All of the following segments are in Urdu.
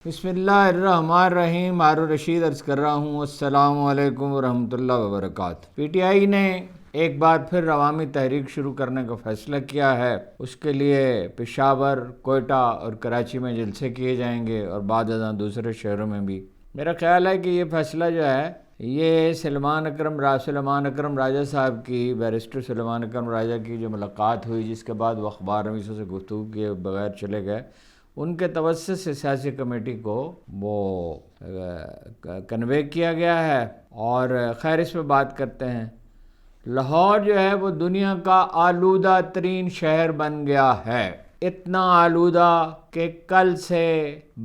بسم اللہ الرحمن الرحیم. ہارون رشید عرض کر رہا ہوں. السلام علیکم ورحمۃ اللہ وبرکاتہ. پی ٹی آئی نے ایک بار پھر عوامی تحریک شروع کرنے کا فیصلہ کیا ہے. اس کے لیے پشاور، کوئٹہ اور کراچی میں جلسے کیے جائیں گے اور بعد ازاں دوسرے شہروں میں بھی. میرا خیال ہے کہ یہ فیصلہ جو ہے یہ سلمان اکرم راجہ صاحب کی، بیرسٹر سلمان اکرم راجہ کی جو ملاقات ہوئی، جس کے بعد وہ اخبار نویسوں سے گفتگو کیے بغیر چلے گئے، ان کے توسط سے سیاسی کمیٹی کو وہ کنوے کیا گیا ہے. اور خیر اس پہ بات کرتے ہیں. لاہور جو ہے وہ دنیا کا آلودہ ترین شہر بن گیا ہے. اتنا آلودہ کہ کل سے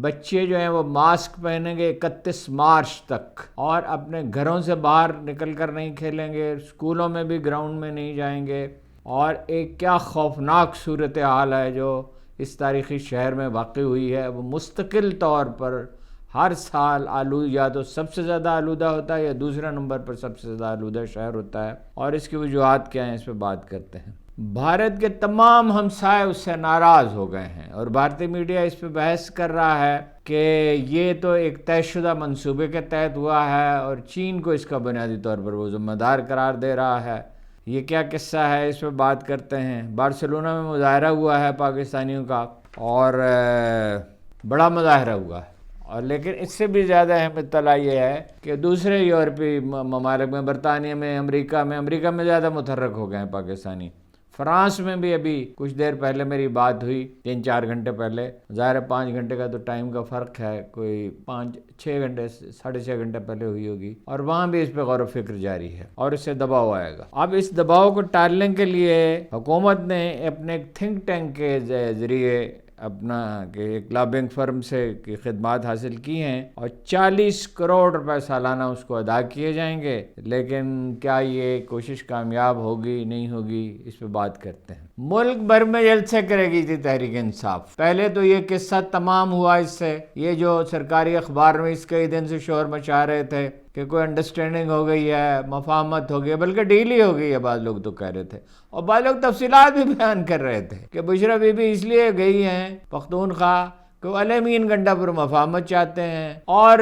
بچے جو ہیں وہ ماسک پہنیں گے 31 مارچ تک، اور اپنے گھروں سے باہر نکل کر نہیں کھیلیں گے، اسکولوں میں بھی گراؤنڈ میں نہیں جائیں گے. اور ایک کیا خوفناک صورتحال ہے جو اس تاریخی شہر میں واقع ہوئی ہے. وہ مستقل طور پر ہر سال یا تو سب سے زیادہ آلودہ ہوتا ہے یا دوسرے نمبر پر سب سے زیادہ آلودہ شہر ہوتا ہے. اور اس کی وجوہات کیا ہیں اس پہ بات کرتے ہیں. بھارت کے تمام ہمسائے اس سے ناراض ہو گئے ہیں اور بھارتی میڈیا اس پہ بحث کر رہا ہے کہ یہ تو ایک طے شدہ منصوبے کے تحت ہوا ہے اور چین کو اس کا بنیادی طور پر وہ ذمہ دار قرار دے رہا ہے. یہ کیا قصہ ہے اس پہ بات کرتے ہیں. بارسلونا میں مظاہرہ ہوا ہے پاکستانیوں کا، اور بڑا مظاہرہ ہوا ہے. اور لیکن اس سے بھی زیادہ اہم اطلاع یہ ہے کہ دوسرے یورپی ممالک میں، برطانیہ میں، امریکہ میں زیادہ متحرک ہو گئے ہیں پاکستانی. فرانس میں بھی ابھی کچھ دیر پہلے میری بات ہوئی، 3-4 گھنٹے پہلے. ظاہر ہے 5 گھنٹے کا تو ٹائم کا فرق ہے، کوئی 5-6 گھنٹے 6.5 گھنٹے پہلے ہوئی ہوگی. اور وہاں بھی اس پہ غور و فکر جاری ہے اور اس سے دباؤ آئے گا. اب اس دباؤ کو ٹالنے کے لیے حکومت نے اپنے ایک تھنک ٹینک کے ذریعے اپنا کہ ایک لابنگ فرم سے کی خدمات حاصل کی ہیں اور 40 کروڑ روپے سالانہ اس کو ادا کیے جائیں گے. لیکن کیا یہ کوشش کامیاب ہوگی نہیں ہوگی اس پہ بات کرتے ہیں. ملک بھر میں جلسے کرے گی تھی تحریک انصاف. پہلے تو یہ قصہ تمام ہوا اس سے، یہ جو سرکاری اخبار میں اس کئی دن سے شور مچا رہے تھے کہ کوئی انڈرسٹینڈنگ ہو گئی ہے، مفاہمت ہو گئی، بلکہ ڈیل ہی ہو گئی ہے. بعض لوگ تو کہہ رہے تھے اور بعض لوگ تفصیلات بھی بیان کر رہے تھے کہ بشرا بی بی اس لیے گئی ہیں پختونخوا کہ وہ الامین گنڈا پر مفاہمت چاہتے ہیں، اور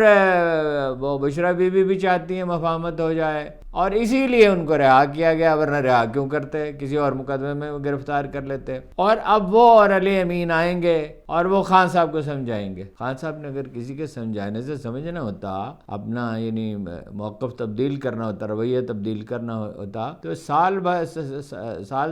وہ بشرا بی بی بھی چاہتی ہیں مفاہمت ہو جائے، اور اسی لیے ان کو رہا کیا گیا. ورنہ رہا کیوں کرتے، کسی اور مقدمے میں گرفتار کر لیتے. اور اب وہ اور علی امین آئیں گے اور وہ خان صاحب کو سمجھائیں گے. خان صاحب نے اگر کسی کے سمجھانے سے سمجھنا ہوتا، اپنا یعنی موقف تبدیل کرنا ہوتا، رویہ تبدیل کرنا ہوتا، تو سال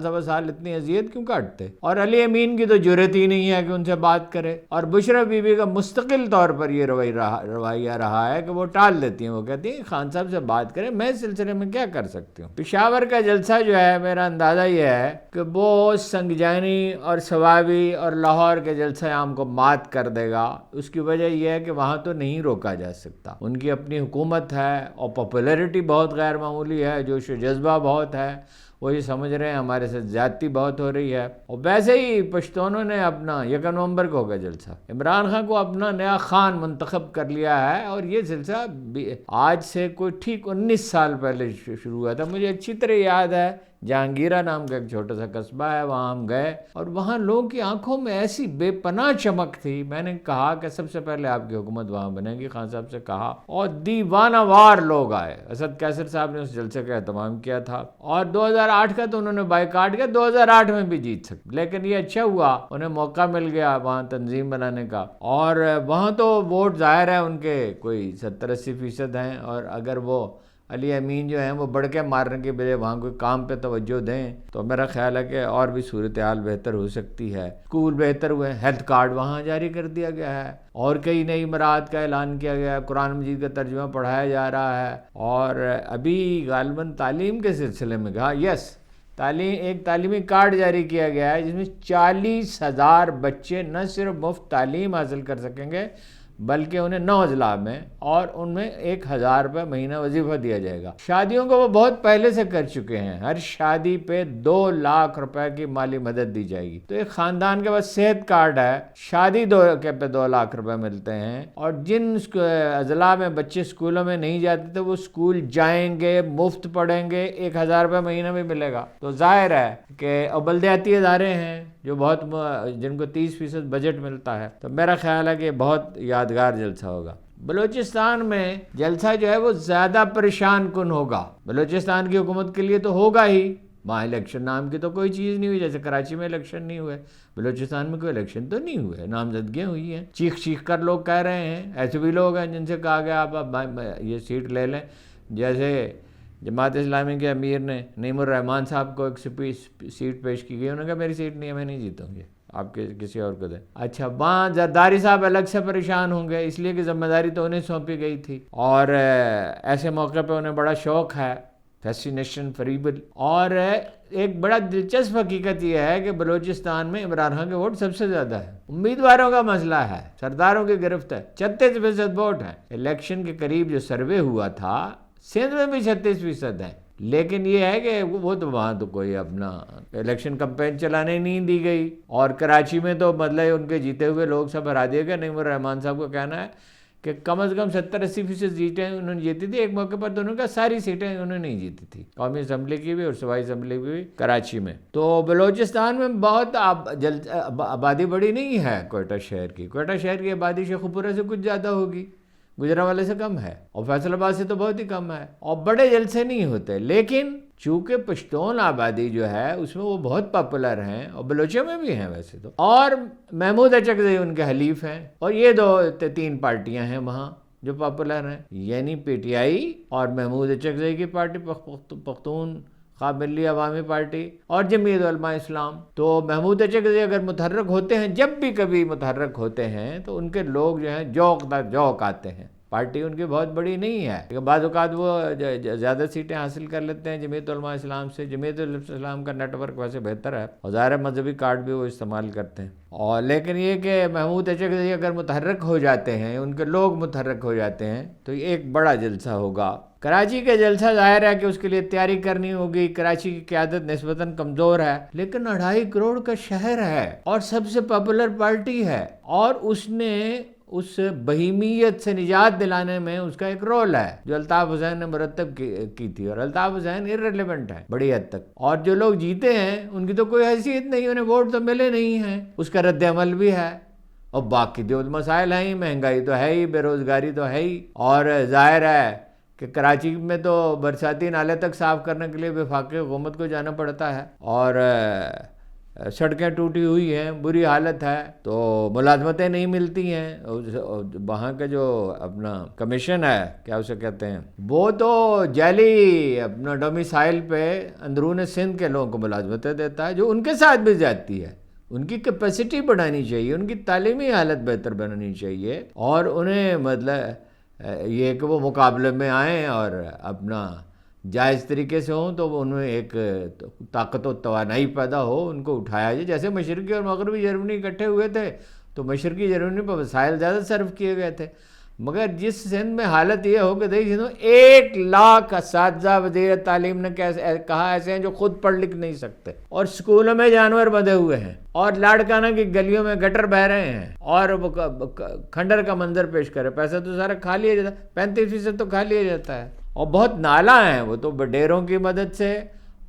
سوا سال اتنی اذیت کیوں کاٹتے. اور علی امین کی تو جرأت ہی نہیں ہے کہ ان سے بات کرے. اور بشرا بی بی کا مستقل طور پر یہ رویہ رہا ہے کہ وہ ٹال دیتی ہیں. وہ کہتی ہیں خان صاحب سے بات کریں، میں اس سلسلے میں کیا کر سکتی ہوں. پشاور کا جلسہ جو ہے میرا اندازہ یہ ہے کہ وہ سنگجانی اور ثوابی اور لاہور کے جلسہ عام کو مات کر دے گا. اس کی وجہ یہ ہے کہ وہاں تو نہیں روکا جا سکتا. ان کی اپنی حکومت ہے اور پاپولیرٹی بہت غیر معمولی ہے، جوش و جذبہ بہت ہے. وہ یہ سمجھ رہے ہیں ہمارے سے زیادتی بہت ہو رہی ہے. اور ویسے ہی پشتونوں نے اپنا 1 نومبر کو ہوگا جلسہ، عمران خان کو اپنا نیا خان منتخب کر لیا ہے. اور یہ سلسلہ آج سے کوئی ٹھیک 19 سال پہلے شروع ہوا تھا. مجھے اچھی طرح یاد ہے، جہانگیرہ نام کا ایک چھوٹا سا قصبہ ہے، وہاں ہم گئے اور وہاں لوگوں کی آنکھوں میں ایسی بے پناہ چمک تھی. میں نے کہا کہ سب سے پہلے آپ کی حکومت وہاں بنے گی، خان صاحب سے کہا. اور دیوانہ وار لوگ آئے. اسد کیسر صاحب نے اس جلسے کا اہتمام کیا تھا. اور 2008 کا تو انہوں نے بائیکاٹ کیا، 2008 میں بھی جیت سکتے، لیکن یہ اچھا ہوا انہیں موقع مل گیا وہاں تنظیم بنانے کا. اور وہاں تو ووٹ ظاہر ہے ان کے کوئی 70-80% ہیں. اور اگر وہ علی امین جو ہیں وہ بڑھ کے مارنے کے بجائے وہاں کوئی کام پہ توجہ دیں تو میرا خیال ہے کہ اور بھی صورتحال بہتر ہو سکتی ہے. اسکول بہتر ہوئے، ہیلتھ کارڈ وہاں جاری کر دیا گیا ہے اور کئی نئی مراحت کا اعلان کیا گیا ہے. قرآن مجید کا ترجمہ پڑھایا جا رہا ہے. اور ابھی غالباً تعلیم کے سلسلے میں کہا ایک تعلیمی کارڈ جاری کیا گیا ہے جس میں 40,000 بچے نہ صرف مفت تعلیم حاصل کر سکیں گے بلکہ انہیں 9 اضلاع میں، اور ان میں 1,000 روپے مہینہ وظیفہ دیا جائے گا. شادیوں کو وہ بہت پہلے سے کر چکے ہیں. ہر شادی پہ 2 لاکھ روپے کی مالی مدد دی جائے گی. تو ایک خاندان کے پاس صحت کارڈ ہے، شادی پہ 2 لاکھ روپے ملتے ہیں. اور جن اضلاع میں بچے اسکولوں میں نہیں جاتے تھے وہ اسکول جائیں گے، مفت پڑھیں گے، 1,000 روپے مہینہ بھی ملے گا. تو ظاہر ہے کہ بلدیاتی ادارے ہیں جو جن کو 30% بجٹ ملتا ہے. تو میرا خیال ہے کہ بہت یاد یادگار جلسہ ہوگا۔ بلوچستان میں جلسہ جو ہے وہ زیادہ پریشان کن ہوگا۔ بلوچستان کی حکومت کے لیے تو ہوگا ہی، وہاں الیکشن نام کی تو کوئی چیز نہیں ہوئی، جیسے کراچی میں الیکشن نہیں ہوئے، بلوچستان میں کوئی الیکشن تو نہیں ہوئے، نامزدگیاں ہوئی ہیں، چیخ چیخ کر لوگ کہہ رہے ہیں۔ ایسے بھی لوگ ہیں جن سے کہا گیا آپ یہ سیٹ لے لیں، جیسے جماعت اسلامی کے امیر نے نعیم الرحمان صاحب کو ایک سیٹ پیش کی گئی، انہوں نے کہا میری سیٹ نہیں ہے، میں نہیں جیتوں گی، آپ کسی اور کو دیں۔ اچھا، وہاں زرداری صاحب الگ سے پریشان ہوں گے، اس لیے کہ ذمہ داری تو انہیں سونپی گئی تھی، اور ایسے موقع پہ انہیں بڑا شوق ہے فیسینیشن فریبل۔ اور ایک بڑا دلچسپ حقیقت یہ ہے کہ بلوچستان میں عمران خان کے ووٹ سب سے زیادہ ہے، امیدواروں کا مسئلہ ہے، سرداروں کی گرفت ہے، 36% ووٹ ہے۔ الیکشن کے قریب جو سروے ہوا تھا سندھ میں بھی 36% ہے، لیکن یہ ہے کہ وہ تو وہاں تو کوئی اپنا الیکشن کمپین چلانے نہیں دی گئی، اور کراچی میں تو مطلب ان کے جیتے ہوئے لوگ سب ہرا دیے گئے۔ نعیم الرحمان صاحب کا کہنا ہے کہ کم از کم 70-80% سیٹیں انہوں نے جیتی تھی، ایک موقع پر تو انہوں نے کہا ساری سیٹیں انہوں نے نہیں جیتی تھی، قومی اسمبلی کی بھی اور صوبائی اسمبلی کی بھی کراچی میں۔ تو بلوچستان میں بہت آبادی بڑی نہیں ہے کوئٹہ شہر کی، کوئٹہ شہر کی آبادی شیخوپورہ سے کچھ زیادہ ہوگی، گجرانوالے سے کم ہے، اور فیصل آباد سے تو بہت ہی کم ہے، اور بڑے جلسے نہیں ہوتے۔ لیکن چونکہ پشتون آبادی جو ہے اس میں وہ بہت پاپولر ہیں، اور بلوچوں میں بھی ہیں ویسے تو، اور محمود اچکزئی ان کے حلیف ہیں، اور یہ 2-3 پارٹیاں ہیں وہاں جو پاپولر ہیں، یعنی پی ٹی آئی اور محمود اچکزئی کی پارٹی پختون ملی عوامی پارٹی اور جمعیت علماء اسلام۔ تو محمود اچکزئی اگر متحرک ہوتے ہیں، جب بھی کبھی متحرک ہوتے ہیں تو ان کے لوگ جو ہیں جوق در جوق آتے ہیں، پارٹی ان کی بہت بڑی نہیں ہے، لیکن بعض اوقات وہ زیادہ سیٹیں حاصل کر لیتے ہیں جمعیت علماء اسلام سے۔ جمعیت علماء اسلام کا نیٹ ورک ویسے بہتر ہے، اور ظاہر مذہبی کارڈ بھی وہ استعمال کرتے ہیں، اور لیکن یہ کہ محمود اچکزئی اگر متحرک ہو جاتے ہیں، ان کے لوگ متحرک ہو جاتے ہیں، تو یہ ایک بڑا جلسہ ہوگا۔ کراچی کا جلسہ ظاہر ہے کہ اس کے لیے تیاری کرنی ہوگی، کراچی کی قیادت نسبتاً کمزور ہے، لیکن 2.5 کروڑ کا شہر ہے اور سب سے پاپولر پارٹی ہے، اور اس نے اس بہیمیت سے نجات دلانے میں اس کا ایک رول ہے جو الطاف حسین نے مرتب کی تھی، اور الطاف حسین irrelevant ہے بڑی حد تک، اور جو لوگ جیتے ہیں ان کی تو کوئی حیثیت نہیں، انہیں ووٹ تو ملے نہیں ہیں، اس کا رد عمل بھی ہے، اور باقی جو مسائل ہیں، مہنگائی تو ہے ہی، بے روزگاری تو ہے ہی، اور ظاہر ہے کہ کراچی میں تو برساتی نالے تک صاف کرنے کے لیے وفاقی حکومت کو جانا پڑتا ہے، اور سڑکیں ٹوٹی ہوئی ہیں، بری حالت ہے، تو ملازمتیں نہیں ملتی ہیں، وہاں کا جو اپنا کمیشن ہے کیا اسے کہتے ہیں، وہ تو جعلی اپنا ڈومیسائل پہ اندرون سندھ کے لوگوں کو ملازمتیں دیتا ہے، جو ان کے ساتھ بھی زیادتی ہے۔ ان کی کیپیسٹی بڑھانی چاہیے، ان کی تعلیمی حالت بہتر بنانی چاہیے، اور انہیں مطلب یہ کہ وہ مقابلے میں آئیں اور اپنا جائز طریقے سے ہوں، تو ان میں ایک طاقت و توانائی پیدا ہو، ان کو اٹھایا جائے۔ جیسے مشرقی اور مغربی جرمنی اکٹھے ہوئے تھے تو مشرقی جرمنی پر وسائل زیادہ صرف کیے گئے تھے، مگر جس سندھ میں حالت یہ ہو کہ 1 لاکھ اساتذہ وزیر تعلیم نے کہا ایسے ہیں جو خود پڑھ لکھ نہیں سکتے، اور اسکولوں میں جانور بندھے ہوئے ہیں، اور لاڑکانہ کی گلیوں میں گٹر بہ رہے ہیں، اور کھنڈر کا منظر پیش کرے، پیسہ تو سارا کھا لیا جاتا ہے، 35% تو کھا لیا جاتا ہے، اور بہت نالا ہیں وہ تو ڈیروں کی مدد سے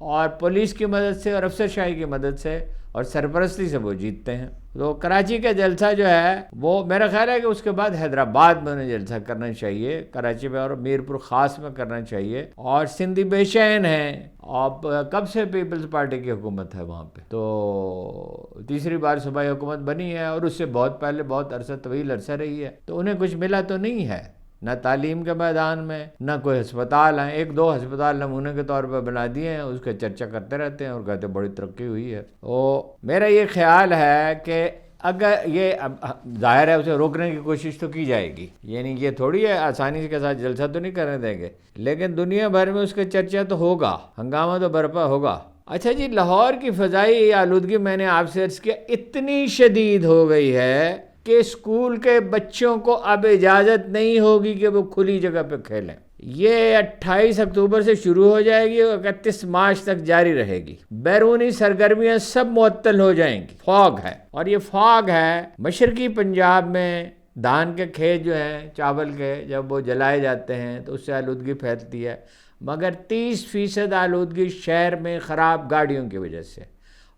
اور پولیس کی مدد سے اور افسر شاہی کی مدد سے اور سرپرستی سے وہ جیتتے ہیں۔ تو کراچی کا جلسہ جو ہے وہ میرا خیال ہے کہ اس کے بعد حیدرآباد میں انہیں جلسہ کرنا چاہیے، کراچی میں اور میرپور خاص میں کرنا چاہیے، اور سندھی بے چین ہیں، اور کب سے پیپلز پارٹی کی حکومت ہے وہاں پہ، تو تیسری بار صوبائی حکومت بنی ہے، اور اس سے بہت پہلے بہت طویل عرصہ رہی ہے، تو انہیں کچھ ملا تو نہیں ہے، نہ تعلیم کے میدان میں، نہ کوئی ہسپتال ہیں، 1-2 ہسپتال نمونے کے طور پر بنا دیے ہیں، اس کا چرچا کرتے رہتے ہیں اور کہتے ہیں بڑی ترقی ہوئی ہے۔ تو میرا یہ خیال ہے کہ اگر یہ ظاہر ہے اسے روکنے کی کوشش تو کی جائے گی، یعنی یہ تھوڑی ہے آسانی کے ساتھ جلسہ تو نہیں کرنے دیں گے، لیکن دنیا بھر میں اس کا چرچا تو ہوگا، ہنگامہ تو برپا ہوگا۔ اچھا جی، لاہور کی فضائی آلودگی میں نے آپ سے عرض کیا اتنی شدید ہو گئی ہے کہ اسکول کے بچوں کو اب اجازت نہیں ہوگی کہ وہ کھلی جگہ پہ کھیلیں۔ یہ 28 اکتوبر سے شروع ہو جائے گی اور 31 مارچ تک جاری رہے گی۔ بیرونی سرگرمیاں سب معطل ہو جائیں گی۔ فاگ ہے، اور یہ فاگ ہے مشرقی پنجاب میں دھان کے کھیت جو ہیں چاول کے، جب وہ جلائے جاتے ہیں تو اس سے آلودگی پھیلتی ہے، مگر 30% آلودگی شہر میں خراب گاڑیوں کی وجہ سے،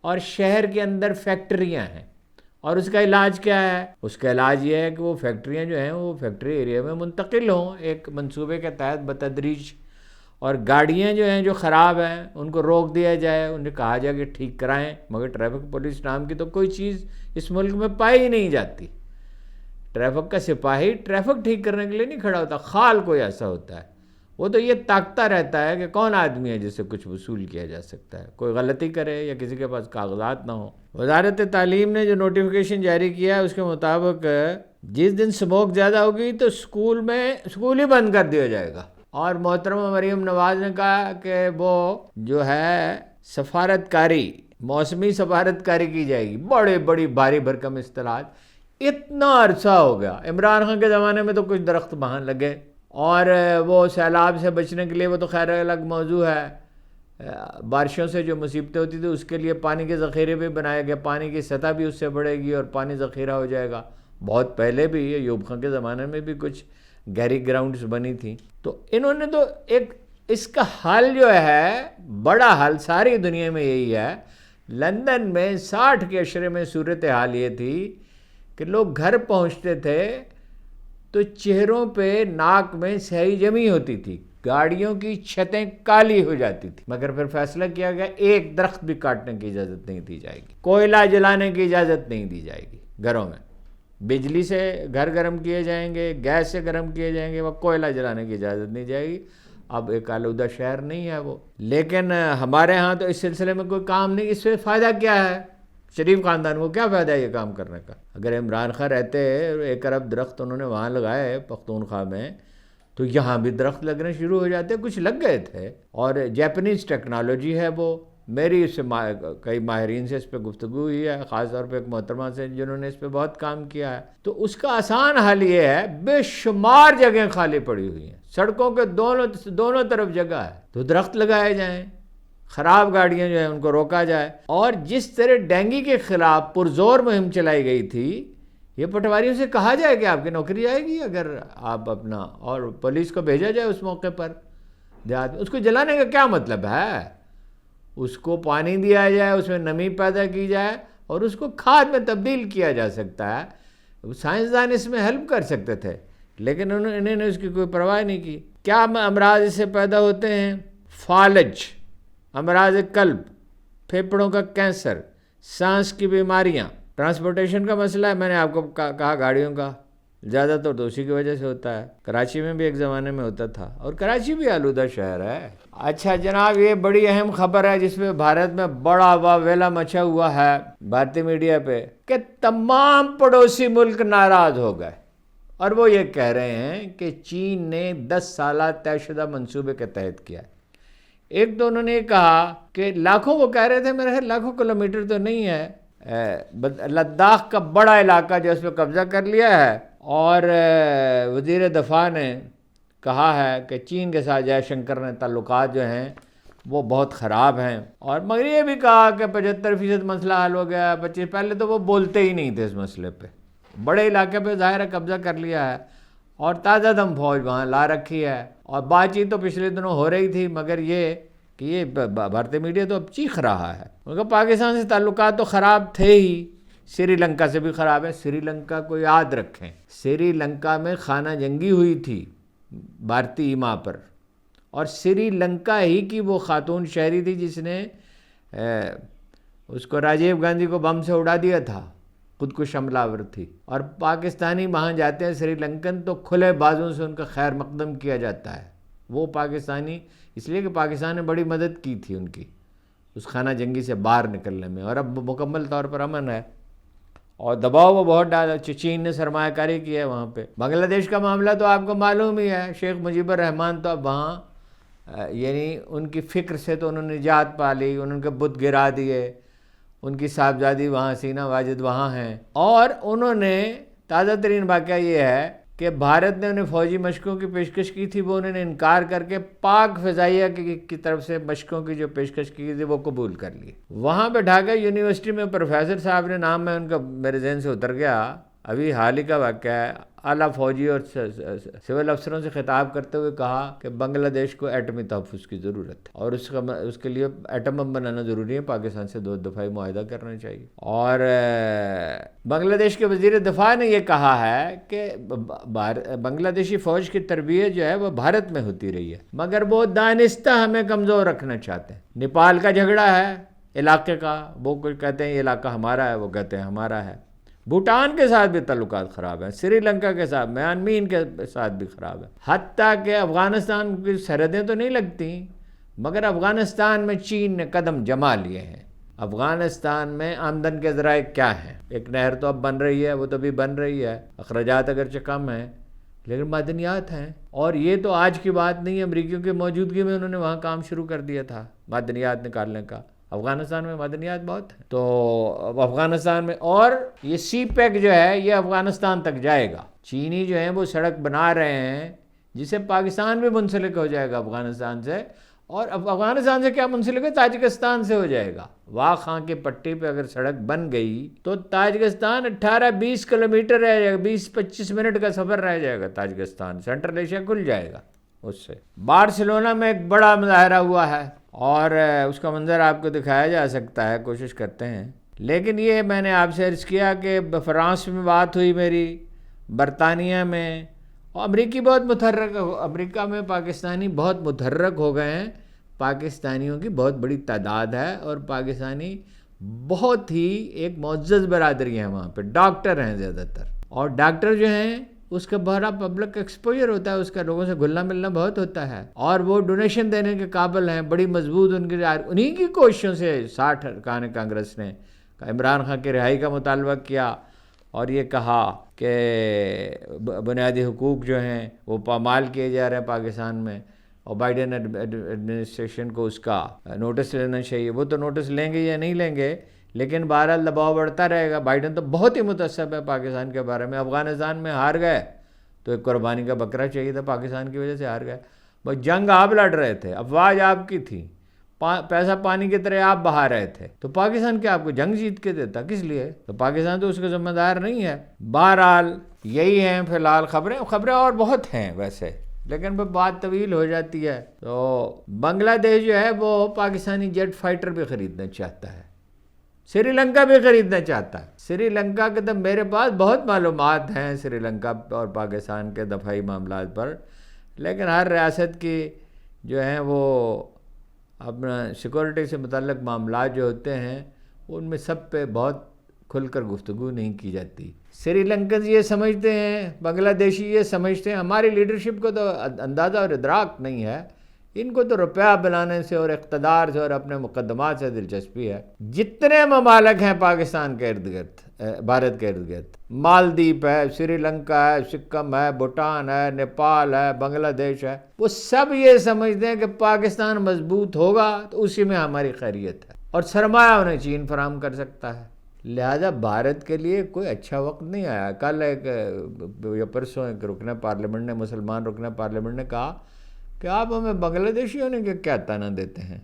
اور شہر کے اندر فیکٹریاں ہیں، اور اس کا علاج کیا ہے؟ اس کا علاج یہ ہے کہ وہ فیکٹریاں جو ہیں وہ فیکٹری ایریا میں منتقل ہوں ایک منصوبے کے تحت بتدریج، اور گاڑیاں جو ہیں جو خراب ہیں ان کو روک دیا جائے، انہیں کہا جائے کہ ٹھیک کرائیں، مگر ٹریفک پولیس نام کی تو کوئی چیز اس ملک میں پائی ہی نہیں جاتی۔ ٹریفک کا سپاہی ٹریفک ٹھیک کرنے کے لیے نہیں کھڑا ہوتا، خال کوئی ایسا ہوتا ہے، وہ تو یہ تاکتا رہتا ہے کہ کون آدمی ہے جس سے کچھ وصول کیا جا سکتا ہے، کوئی غلطی کرے یا کسی کے پاس کاغذات نہ ہو۔ وزارت تعلیم نے جو نوٹیفیکیشن جاری کیا ہے اس کے مطابق جس دن اسموک زیادہ ہوگی تو اسکول ہی بند کر دیا جائے گا۔ اور محترمہ مریم نواز نے کہا کہ وہ جو ہے سفارتکاری، موسمی سفارتکاری کی جائے گی، بڑی بھاری بھرکم اصطلاحات۔ اتنا عرصہ ہو گیا، عمران خان کے زمانے میں تو کچھ درخت وہاں لگے، اور وہ سیلاب سے بچنے کے لیے وہ تو خیر الگ موضوع ہے، بارشوں سے جو مصیبتیں ہوتی تھی اس کے لیے پانی کے ذخیرے بھی بنائے گئے، پانی کی سطح بھی اس سے بڑھے گی اور پانی ذخیرہ ہو جائے گا۔ بہت پہلے بھی ایوب خان کے زمانے میں بھی کچھ گہری گراؤنڈز بنی تھی، تو انہوں نے تو اس کا حل جو ہے، بڑا حل ساری دنیا میں یہی ہے۔ لندن میں 60 کے عشرے میں صورتحال یہ تھی کہ لوگ گھر پہنچتے تھے تو چہروں پہ ناک میں سیاہی جمی ہوتی تھی، گاڑیوں کی چھتیں کالی ہو جاتی تھی، مگر پھر فیصلہ کیا گیا ایک درخت بھی کاٹنے کی اجازت نہیں دی جائے گی، کوئلہ جلانے کی اجازت نہیں دی جائے گی گھروں میں، بجلی سے گھر گرم کیے جائیں گے، گیس سے گرم کیے جائیں گے، وہ کوئلہ جلانے کی اجازت نہیں جائے گی۔ اب ایک آلودہ شہر نہیں ہے وہ، لیکن ہمارے ہاں تو اس سلسلے میں کوئی کام نہیں۔ اس سے فائدہ کیا ہے؟ شریف خاندان کو کیا فائدہ ہے یہ کام کرنے کا؟ اگر عمران خان رہتے 1 ارب درخت انہوں نے وہاں لگائے پختونخوا میں، تو یہاں بھی درخت لگنے شروع ہو جاتے، کچھ لگ گئے تھے۔ اور جیپنیز ٹیکنالوجی ہے وہ، میری اس سے کئی ماہرین سے اس پہ گفتگو ہوئی ہے، خاص طور پہ ایک محترمہ سے جنہوں نے اس پہ بہت کام کیا ہے، تو اس کا آسان حل یہ ہے، بے شمار جگہیں خالی پڑی ہوئی ہیں، سڑکوں کے دونوں طرف جگہ ہے، تو درخت لگائے جائیں، خراب گاڑیاں جو ہیں ان کو روکا جائے۔ اور جس طرح ڈینگی کے خلاف پرزور مہم چلائی گئی تھی، یہ پٹواریوں سے کہا جائے کہ آپ کی نوکری جائے گی اگر آپ اپنا، اور پولیس کو بھیجا جائے اس موقع پر دیہات میں۔ اس کو جلانے کا کیا مطلب ہے؟ اس کو پانی دیا جائے، اس میں نمی پیدا کی جائے اور اس کو کھاد میں تبدیل کیا جا سکتا ہے۔ سائنسدان اس میں ہیلپ کر سکتے تھے، لیکن انہوں نے اس کی کوئی پرواہ نہیں کی۔ کیا امراض اس سے پیدا ہوتے ہیں؟ فالج، امراض قلب، پھیپھڑوں کا کینسر، سانس کی بیماریاں۔ ٹرانسپورٹیشن کا مسئلہ ہے، میں نے آپ کو کہا گاڑیوں کا، زیادہ تر تو اسی کی وجہ سے ہوتا ہے۔ کراچی میں بھی ایک زمانے میں ہوتا تھا، اور کراچی بھی آلودہ شہر ہے۔ اچھا جناب، یہ بڑی اہم خبر ہے جس میں بھارت میں بڑا واویلا مچا ہوا ہے بھارتی میڈیا پہ، کہ تمام پڑوسی ملک ناراض ہو گئے، اور وہ یہ کہہ رہے ہیں کہ چین نے 10 سالہ طے شدہ منصوبے کے تحت کیا ہے۔ ایک تو انہوں نے کہا کہ لاکھوں، وہ کہہ رہے تھے میرے خیال لاکھوں کلومیٹر تو نہیں ہے، لداخ کا بڑا علاقہ جو اس پہ قبضہ کر لیا ہے، اور وزیر دفاع نے کہا ہے کہ چین کے ساتھ جے شنکر نے تعلقات جو ہیں وہ بہت خراب ہیں، اور مگر یہ بھی کہا کہ 75% مسئلہ حل ہو گیا ہے، 25۔ پہلے تو وہ بولتے ہی نہیں تھے اس مسئلے پہ، بڑے علاقے پہ ظاہر ہے قبضہ کر لیا ہے، اور تازہ دم فوج وہاں لا رکھی ہے، اور بات چیت تو پچھلے دنوں ہو رہی تھی، مگر یہ کہ یہ بھارتی میڈیا تو اب چیخ رہا ہے، ان کا پاکستان سے تعلقات تو خراب تھے ہی، سری لنکا سے بھی خراب ہے۔ سری لنکا کو یاد رکھیں، سری لنکا میں خانہ جنگی ہوئی تھی بھارتی ماں پر، اور سری لنکا ہی کی وہ خاتون شہری تھی جس نے اس کو راجیو گاندھی کو بم سے اڑا دیا تھا، خودکش حملہ آور تھی، اور پاکستانی وہاں جاتے ہیں سری لنکن تو کھلے بازوں سے ان کا خیر مقدم کیا جاتا ہے، وہ پاکستانی، اس لیے کہ پاکستان نے بڑی مدد کی تھی ان کی اس خانہ جنگی سے باہر نکلنے میں، اور اب مکمل طور پر امن ہے، اور دباؤ وہ بہت ڈالا، چین نے سرمایہ کاری کی ہے وہاں پہ۔ بنگلہ دیش کا معاملہ تو آپ کو معلوم ہی ہے، شیخ مجیب الرحمان تو اب وہاں یعنی ان کی فکر سے تو انہوں نے نجات پا لی، انہوں نے بت گرا دیے، ان کی صاحبزادی وہاں حسینہ واجد وہاں ہیں، اور انہوں نے تازہ ترین واقعہ یہ ہے کہ بھارت نے انہیں فوجی مشقوں کی پیشکش کی تھی، وہ انہوں نے انکار کر کے پاک فضائیہ کی طرف سے مشقوں کی جو پیشکش کی تھی وہ قبول کر لی۔ وہاں پہ ڈھاکہ یونیورسٹی میں پروفیسر صاحب نے، نام میں ان کا میرے ذہن سے اتر گیا، ابھی حال ہی کا واقعہ ہے، اعلیٰ فوجی اور سول افسروں سے خطاب کرتے ہوئے کہا کہ بنگلہ دیش کو ایٹمی تحفظ کی ضرورت ہے، اور اس کے لیے ایٹم بم بنانا ضروری ہے، پاکستان سے دفاعی معاہدہ کرنا چاہیے۔ اور بنگلہ دیش کے وزیر دفاع نے یہ کہا ہے کہ بنگلہ دیشی فوج کی تربیت جو ہے وہ بھارت میں ہوتی رہی ہے، مگر وہ دانستہ ہمیں کمزور رکھنا چاہتے ہیں۔ نیپال کا جھگڑا ہے علاقے کا، وہ کوئی کہتے ہیں یہ علاقہ ہمارا ہے، وہ کہتے ہیں ہمارا ہے۔ بھوٹان کے ساتھ بھی تعلقات خراب ہیں، سری لنکا کے ساتھ، میانمار کے ساتھ بھی خراب ہے، حتیٰ کہ افغانستان کی سرحدیں تو نہیں لگتی، مگر افغانستان میں چین نے قدم جما لیے ہیں۔ افغانستان میں آمدن کے ذرائع کیا ہیں؟ ایک نہر تو اب بن رہی ہے، وہ تو بھی بن رہی ہے، اخراجات اگرچہ کم ہیں لیکن معدنیات ہیں، اور یہ تو آج کی بات نہیں ہے، امریکیوں کی موجودگی میں انہوں نے وہاں کام شروع کر دیا تھا معدنیات نکالنے کا۔ افغانستان میں معدنیات بہت ہیں، تو افغانستان میں، اور یہ سی پیک جو ہے یہ افغانستان تک جائے گا۔ چینی جو ہیں وہ سڑک بنا رہے ہیں جسے پاکستان بھی منسلک ہو جائے گا افغانستان سے، اور افغانستان سے کیا منسلک ہے، تاجکستان سے ہو جائے گا۔ واہ خاں کی پٹی پہ اگر سڑک بن گئی تو تاجکستان 18-20 کلومیٹر رہ جائے گا، 20-25 منٹ کا سفر رہ جائے گا، تاجکستان سینٹرل ایشیا کھل جائے گا اس سے۔ بارسلونا میں ایک بڑا مظاہرہ ہوا ہے اور اس کا منظر آپ کو دکھایا جا سکتا ہے، کوشش کرتے ہیں، لیکن یہ میں نے آپ سے عرض کیا کہ فرانس میں بات ہوئی میری، برطانیہ میں، اور امریکی بہت متحرک، امریکہ میں پاکستانی بہت متحرک ہو گئے ہیں، پاکستانیوں کی بہت بڑی تعداد ہے، اور پاکستانی بہت ہی ایک معزز برادری ہے وہاں پہ، ڈاکٹر ہیں زیادہ تر، اور ڈاکٹر جو ہیں اس کا بڑا پبلک ایکسپوجر ہوتا ہے، اس کا لوگوں سے گھلنا ملنا بہت ہوتا ہے، اور وہ ڈونیشن دینے کے قابل ہیں، بڑی مضبوط ان کی، انہی کی کوششوں سے 60 ارکان کانگریس نے عمران خان کی رہائی کا مطالبہ کیا، اور یہ کہا کہ بنیادی حقوق جو ہیں وہ پامال کیے جا رہے ہیں پاکستان میں، اور بائیڈن ایڈمنسٹریشن کو اس کا نوٹس لینا چاہیے۔ وہ تو نوٹس لیں گے یا نہیں لیں گے، لیکن بہرحال دباؤ بڑھتا رہے گا۔ بائیڈن تو بہت ہی متعصب ہے پاکستان کے بارے میں، افغانستان میں ہار گئے تو ایک قربانی کا بکرا چاہیے تھا، پاکستان کی وجہ سے ہار گئے۔ بس جنگ آپ لڑ رہے تھے، افواج آپ کی تھی، پیسہ پانی کی طرح آپ بہا رہے تھے، تو پاکستان کیا آپ کو جنگ جیت کے دیتا؟ کس لیے؟ تو پاکستان تو اس کا ذمہ دار نہیں ہے۔ بہرحال یہی ہیں فی الحال خبریں اور بہت ہیں ویسے، لیکن بات طویل ہو جاتی ہے۔ تو بنگلہ دیش جو ہے وہ پاکستانی جیٹ فائٹر بھی خریدنا چاہتا ہے، سری لنکا بھی خریدنا چاہتا ہے۔ سری لنکا کے تو میرے پاس بہت معلومات ہیں سری لنکا اور پاکستان کے دفاعی معاملات پر، لیکن ہر ریاست کی جو ہیں وہ اپنا سیکورٹی سے متعلق معاملات جو ہوتے ہیں ان میں سب پہ بہت کھل کر گفتگو نہیں کی جاتی۔ سری لنکنز یہ سمجھتے ہیں، بنگلہ دیشی یہ سمجھتے ہیں، ہماری لیڈرشپ کو تو اندازہ اور ادراک نہیں ہے، ان کو تو روپیہ بنانے سے اور اقتدار سے اور اپنے مقدمات سے دلچسپی ہے۔ جتنے ممالک ہیں پاکستان کے ارد گرد، بھارت کے ارد گرد، مالدیپ ہے، سری لنکا ہے، سکم ہے، بھوٹان ہے، نیپال ہے، بنگلہ دیش ہے، وہ سب یہ سمجھتے ہیں کہ پاکستان مضبوط ہوگا تو اسی میں ہماری خیریت ہے، اور سرمایہ انہیں چین فراہم کر سکتا ہے۔ لہذا بھارت کے لیے کوئی اچھا وقت نہیں آیا۔ کل ایک یا پرسوں ایک رکن پارلیمنٹ نے، مسلمان رکن پارلیمنٹ نے کہا کہ آپ ہمیں بنگلہ دیشی ہونے کے کیا تانا دیتے ہیں؟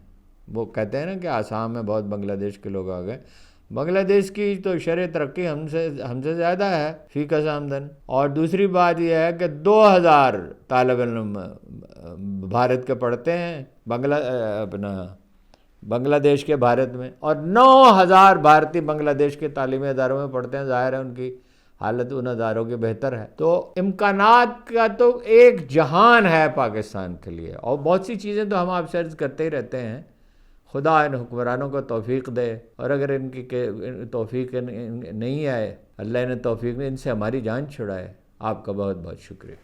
وہ کہتے ہیں نا کہ آسام میں بہت بنگلہ دیش کے لوگ آ گئے۔ بنگلہ دیش کی تو شرح ترقی ہم سے زیادہ ہے فی کس آمدن، اور دوسری بات یہ ہے کہ 2000 طالب علم بھارت کے پڑھتے ہیں بنگلہ دیش کے بھارت میں، اور 9000 بھارتی بنگلہ دیش کے تعلیمی اداروں میں پڑھتے ہیں۔ ظاہر ہے ان کی حالت ان اداروں کی بہتر ہے، تو امکانات کا تو ایک جہان ہے پاکستان کے لیے، اور بہت سی چیزیں تو ہم آپ سے عرض کرتے ہی رہتے ہیں۔ خدا ان حکمرانوں کو توفیق دے، اور اگر ان کی توفیق نہیں آئے، اللہ نے توفیق نے ان سے ہماری جان چھڑائے۔ آپ کا بہت بہت شکریہ۔